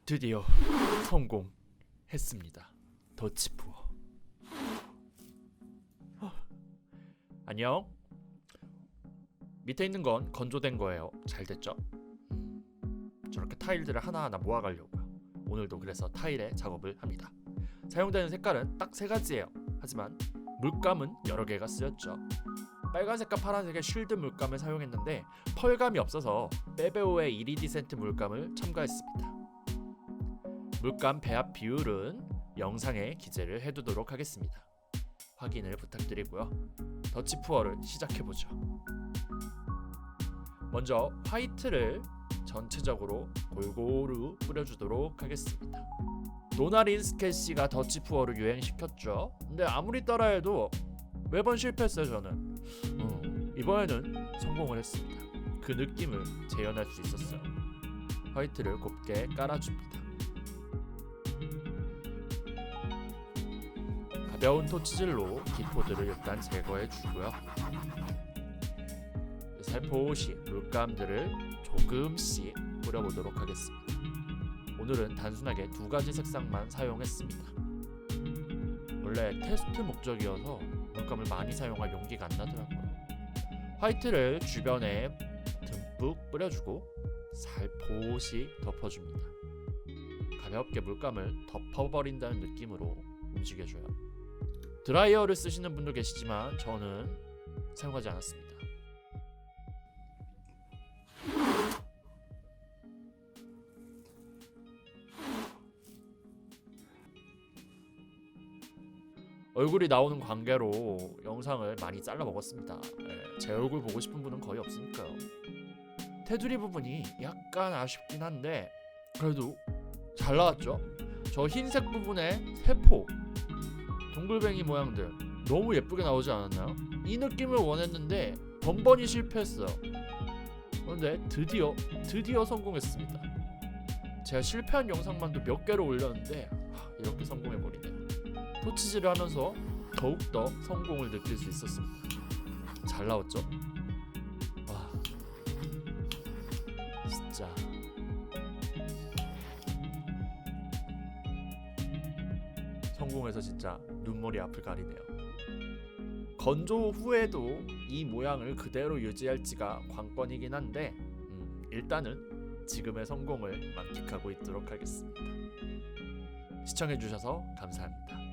드디어 성공했습니다. 더치푸어. 안녕. 밑에 있는 건 건조된 거예요. 잘 됐죠? 저렇게 타일들을 하나하나 모아가려고요. 오늘도 그래서 타일의 작업을 합니다. 사용되는 색깔은 딱 3가지예요. 하지만 물감은 여러 개가 쓰였죠. 빨간색과 파란색의 쉴드 물감을 사용했는데 펄감이 없어서 빼베오의 이리디센트 물감을 첨가했습니다. 물감 배합 비율은 영상에 기재를 해두도록 하겠습니다. 확인을 부탁드리고요. 더치푸어를 시작해보죠. 먼저 화이트를 전체적으로 골고루 뿌려주도록 하겠습니다. 노나린 스케치가 더치푸어를 유행시켰죠. 근데 아무리 따라해도 매번 실패했어요. 저는 이번에는 성공을 했습니다. 그 느낌을 재현할 수 있었어요. 화이트를 곱게 깔아줍니다. 가벼운 토치질로 기포들을 일단 제거해주고요. 살포시 물감들을 조금씩 뿌려보도록 하겠습니다. 오늘은 단순하게 2가지 색상만 사용했습니다. 원래 테스트 목적이어서 물감을 많이 사용할 용기가 안 나더라고요. 화이트를 주변에 듬뿍 뿌려주고 살포시 덮어줍니다. 가볍게 물감을 덮어버린다는 느낌으로 움직여줘요. 드라이어를 쓰시는 분도 계시지만 저는 사용하지 않았습니다. 얼굴이 나오는 관계로 영상을 많이 잘라 먹었습니다. 제 얼굴 보고 싶은 분은 거의 없으니까요. 테두리 부분이 약간 아쉽긴 한데 그래도 잘 나왔죠? 저 흰색 부분에 세포, 동글뱅이 모양들 너무 예쁘게 나오지 않았나요? 이 느낌을 원했는데 번번이 실패했어요. 그런데 드디어 성공했습니다. 제가 실패한 영상만도 몇 개를 올렸는데 이렇게 성공해버리네요. 토치질을 하면서 더욱더 성공을 느낄 수 있었습니다. 잘 나왔죠? 와, 진짜 성공해서 진짜 눈물이 앞을 가리네요. 건조 후에도 이 모양을 그대로 유지할지가 관건이긴 한데 일단은 지금의 성공을 만끽하고 있도록 하겠습니다. 시청해주셔서 감사합니다.